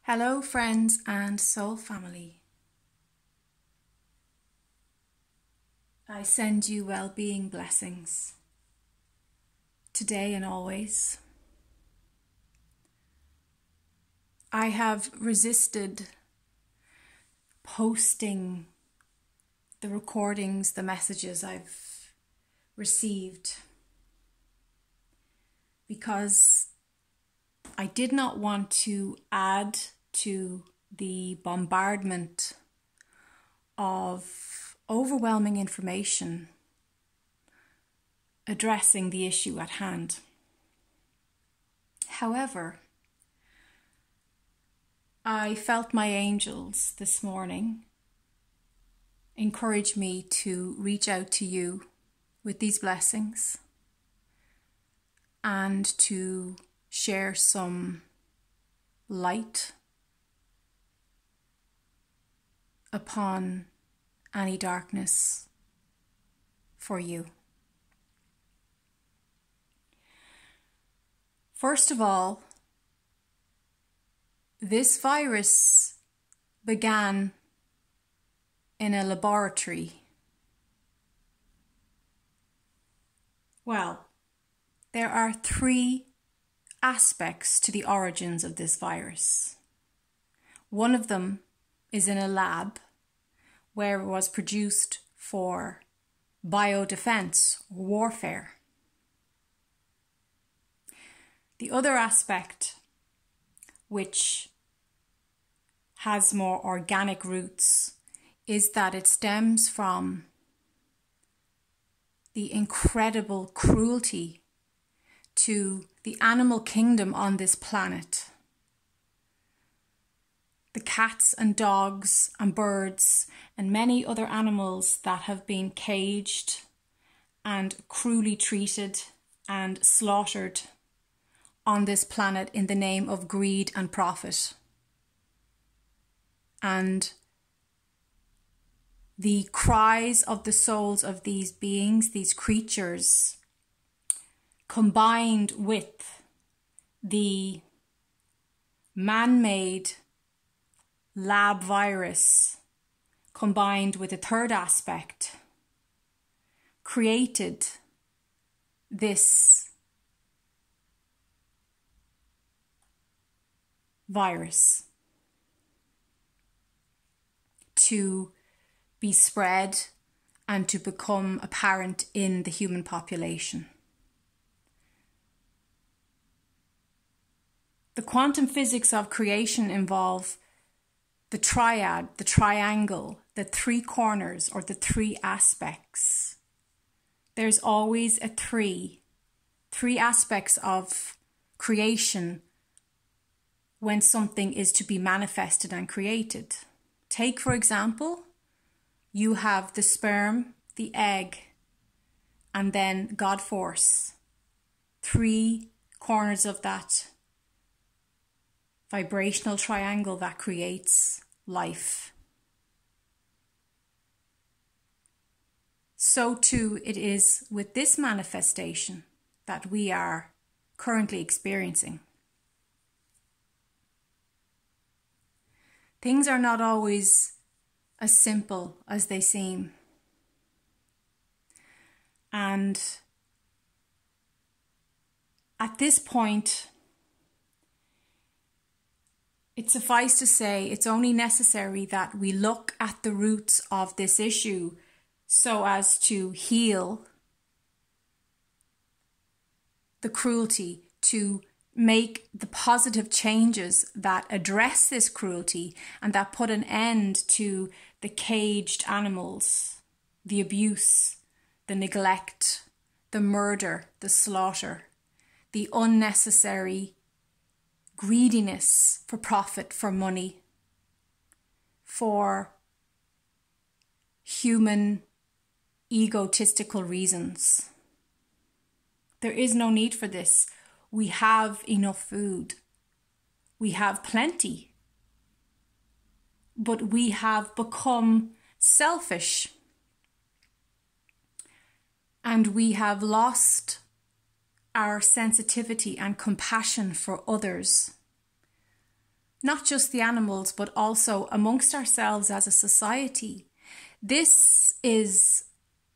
Hello, friends and soul family. I send you well-being blessings today and always. I have resisted posting the recordings, the messages I've received because I did not want to add to the bombardment of overwhelming information addressing the issue at hand. However, I felt my angels this morning encourage me to reach out to you with these blessings and to share some light upon any darkness for you. First of all, this virus began in a laboratory. Well, there are three aspects to the origins of this virus. One of them is in a lab where it was produced for biodefense or warfare. The other aspect, which has more organic roots, is that it stems from the incredible cruelty to the animal kingdom on this planet. The cats and dogs and birds and many other animals that have been caged and cruelly treated and slaughtered on this planet in the name of greed and profit. And the cries of the souls of these beings, these creatures, combined with the man-made lab virus, combined with a third aspect, created this virus to be spread and to become apparent in the human population. The quantum physics of creation involve the triad, the triangle, the three corners or the three aspects. There's always a three aspects of creation when something is to be manifested and created. Take, for example, you have the sperm, the egg, and then God force. Three corners of that vibrational triangle that creates life. So too it is with this manifestation that we are currently experiencing. Things are not always as simple as they seem. And at this point, it suffices to say it's only necessary that we look at the roots of this issue so as to heal the cruelty, to make the positive changes that address this cruelty and that put an end to the caged animals, the abuse, the neglect, the murder, the slaughter, the unnecessary greediness for profit, for money, for human egotistical reasons. There is no need for this. We have enough food. We have plenty. But we have become selfish. And we have lost our sensitivity and compassion for others. not just the animals, but also amongst ourselves as a society. This is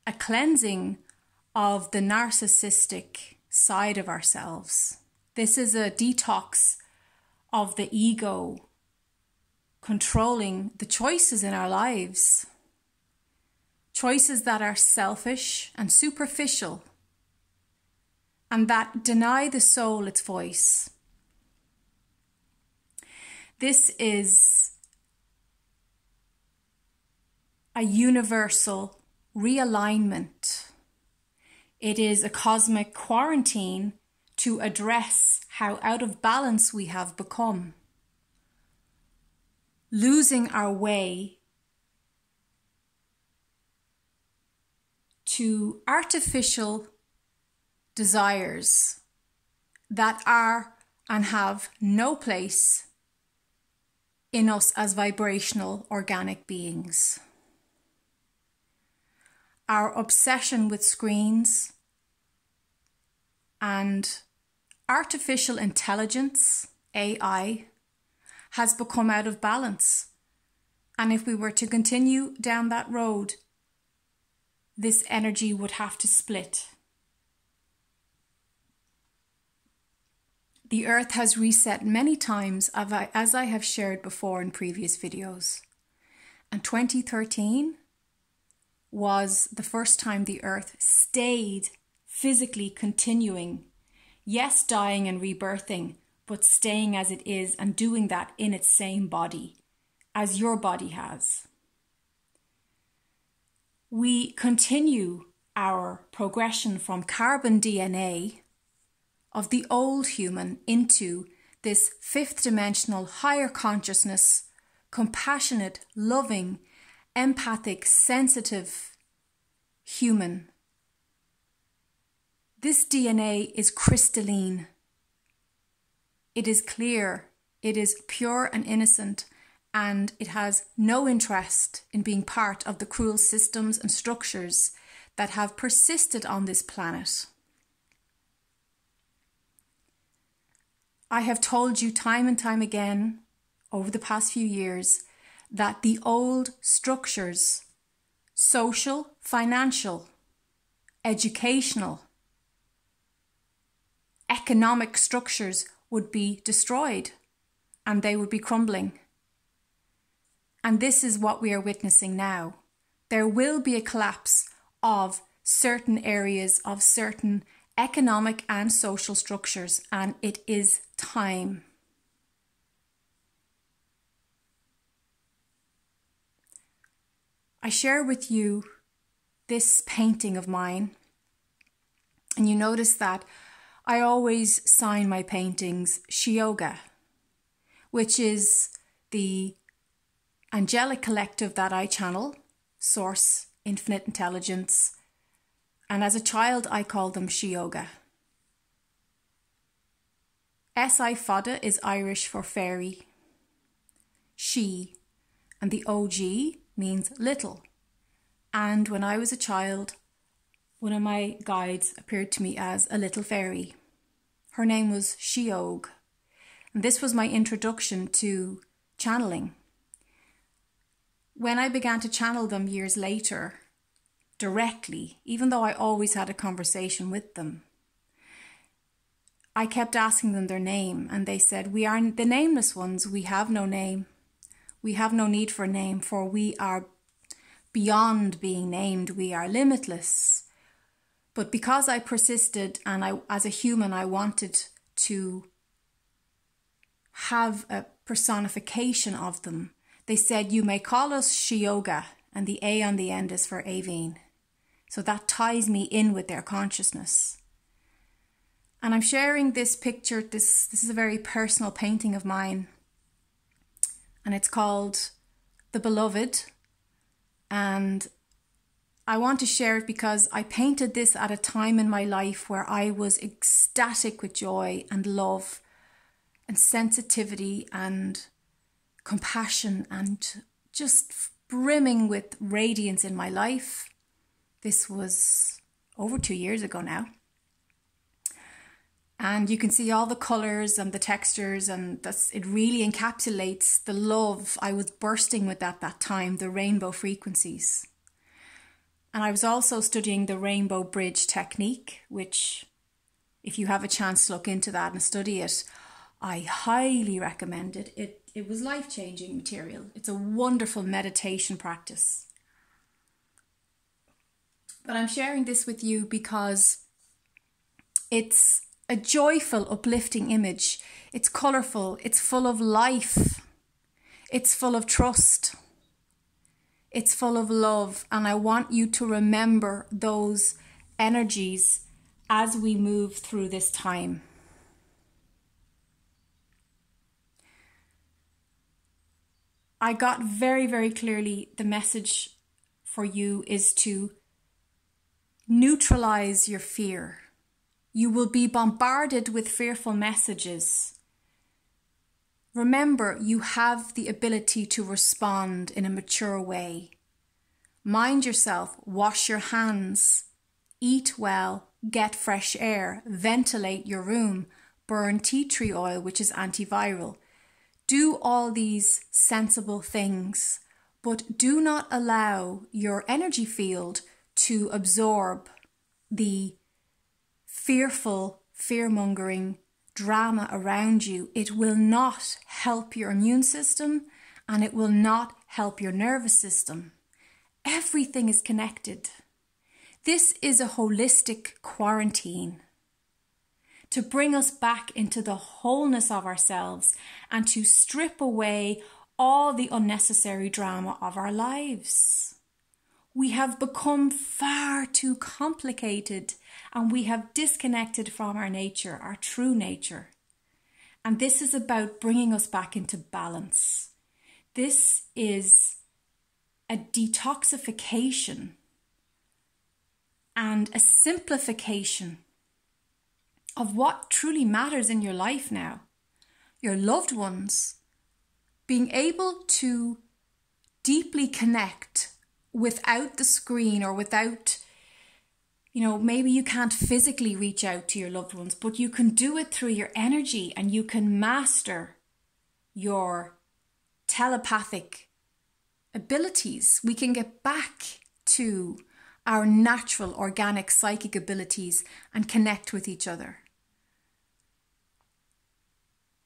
a cleansing of the narcissistic side of ourselves. This is a detox of the ego controlling the choices in our lives. Choices that are selfish and superficial and that deny the soul its voice. This is a universal realignment. It is a cosmic quarantine to address how out of balance we have become. Losing our way to artificial desires that are and have no place in us as vibrational organic beings. Our obsession with screens and artificial intelligence, AI, has become out of balance. And if we were to continue down that road, this energy would have to split. The earth has reset many times, as I have shared before in previous videos. And 2013 was the first time the earth stayed physically continuing. Yes, dying and rebirthing, but staying as it is and doing that in its same body as your body has. We continue our progression from carbon DNA of the old human into this fifth dimensional higher consciousness, compassionate, loving, empathic, sensitive human. This DNA is crystalline. It is clear, it is pure and innocent, and it has no interest in being part of the cruel systems and structures that have persisted on this planet. I have told you time and time again over the past few years that the old structures, social, financial, educational, economic structures would be destroyed and they would be crumbling. And this is what we are witnessing now. There will be a collapse of certain areas, of certain economic and social structures, and it is time. I share with you this painting of mine, and you notice that I always sign my paintings Shioga, which is the angelic collective that I channel, Source, Infinite Intelligence, and as a child I called them Shioga. S.I. Fada is Irish for fairy, she, and the OG means little. And when I was a child, one of my guides appeared to me as a little fairy. Her name was Shiog, and this was my introduction to channeling. When I began to channel them years later, directly, even though I always had a conversation with them, I kept asking them their name, and they said, "We are the nameless ones. We have no name. We have no need for a name, for we are beyond being named. We are limitless." But because I persisted, and as a human, I wanted to have a personification of them, they said, "You may call us Shioga," and the A on the end is for Aveen. So that ties me in with their consciousness. And I'm sharing this picture, this is a very personal painting of mine. And it's called The Beloved. And I want to share it because I painted this at a time in my life where I was ecstatic with joy and love and sensitivity and compassion and just brimming with radiance in my life. This was over 2 years ago now. And you can see all the colors and the textures, and it really encapsulates the love I was bursting with at that time, the rainbow frequencies. And I was also studying the rainbow bridge technique, which if you have a chance to look into that and study it, I highly recommend it. It was life-changing material. It's a wonderful meditation practice. But I'm sharing this with you because it's a joyful, uplifting image. It's colourful. It's full of life. It's full of trust. It's full of love. And I want you to remember those energies as we move through this time. I got very, very clearly the message for you is to neutralize your fear. You will be bombarded with fearful messages. Remember, you have the ability to respond in a mature way. Mind yourself, wash your hands, eat well, get fresh air, ventilate your room, burn tea tree oil, which is antiviral. Do all these sensible things, but do not allow your energy field to absorb the fearful, fear-mongering drama around you. It will not help your immune system and it will not help your nervous system. Everything is connected. This is a holistic quarantine to bring us back into the wholeness of ourselves and to strip away all the unnecessary drama of our lives. We have become far too complicated and we have disconnected from our nature, our true nature. And this is about bringing us back into balance. This is a detoxification and a simplification of what truly matters in your life now. Your loved ones, being able to deeply connect without the screen or without, maybe you can't physically reach out to your loved ones, but you can do it through your energy and you can master your telepathic abilities. We can get back to our natural, organic, psychic abilities and connect with each other.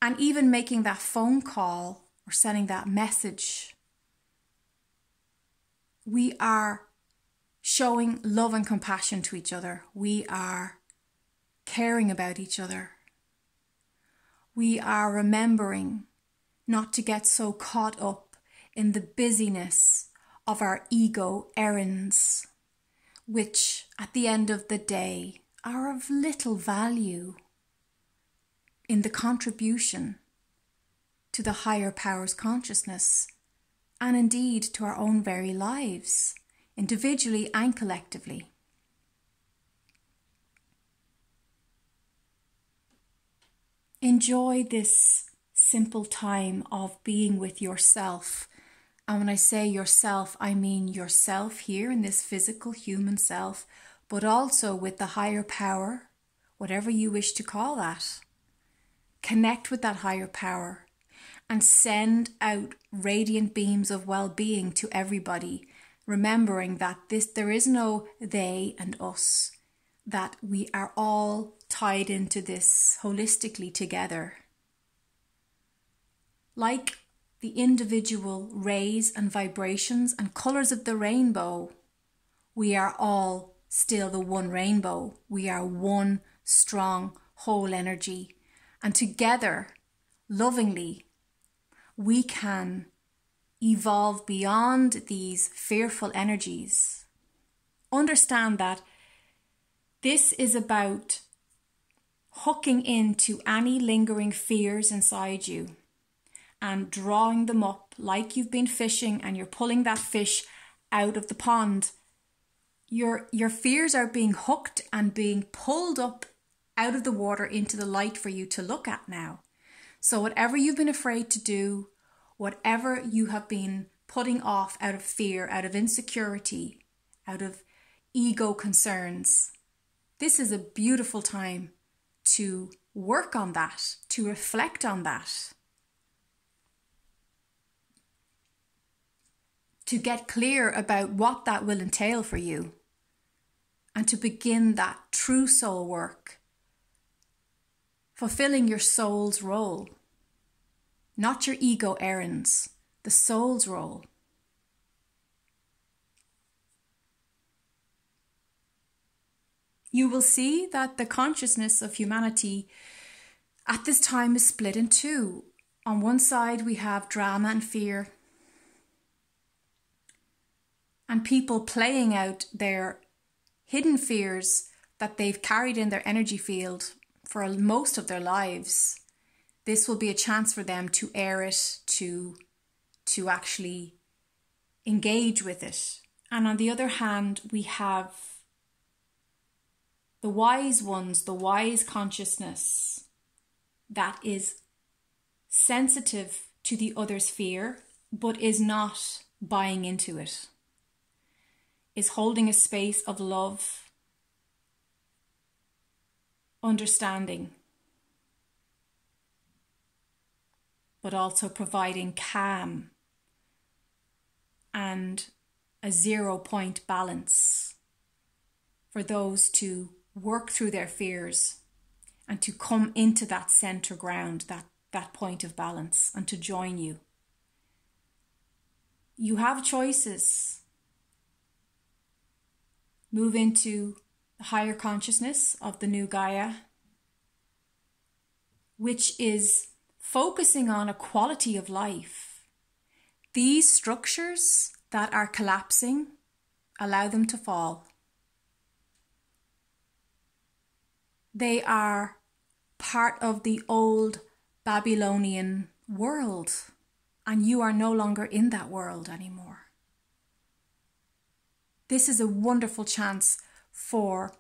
And even making that phone call or sending that message, we are showing love and compassion to each other. We are caring about each other. We are remembering not to get so caught up in the busyness of our ego errands, which at the end of the day are of little value in the contribution to the higher power's consciousness and indeed to our own very lives, individually and collectively. Enjoy this simple time of being with yourself. And when I say yourself, I mean yourself here in this physical human self, but also with the higher power, whatever you wish to call that. Connect with that higher power and send out radiant beams of well-being to everybody, remembering that there is no they and us, that we are all tied into this holistically together. Like the individual rays and vibrations and colours of the rainbow, we are all still the one rainbow. We are one strong whole energy. And together, lovingly, we can evolve beyond these fearful energies. Understand that this is about hooking into any lingering fears inside you and drawing them up like you've been fishing and you're pulling that fish out of the pond. Your fears are being hooked and being pulled up out of the water into the light for you to look at now. So whatever you've been afraid to do, whatever you have been putting off out of fear, out of insecurity, out of ego concerns, this is a beautiful time to work on that, to reflect on that, to get clear about what that will entail for you, and to begin that true soul work, fulfilling your soul's role, not your ego errands, the soul's role. You will see that the consciousness of humanity at this time is split in two. On one side, we have drama and fear, and people playing out their hidden fears that they've carried in their energy field for most of their lives. This will be a chance for them to air it, to actually engage with it. And on the other hand, we have the wise ones, the wise consciousness that is sensitive to the other's fear, but is not buying into it, is holding a space of love, understanding, but also providing calm and a 0-point balance for those to work through their fears and to come into that center ground, that point of balance, and to join you. You have choices. Move into the higher consciousness of the new Gaia, which is focusing on a quality of life. These structures that are collapsing, allow them to fall. They are part of the old Babylonian world, and you are no longer in that world anymore. This is a wonderful chance for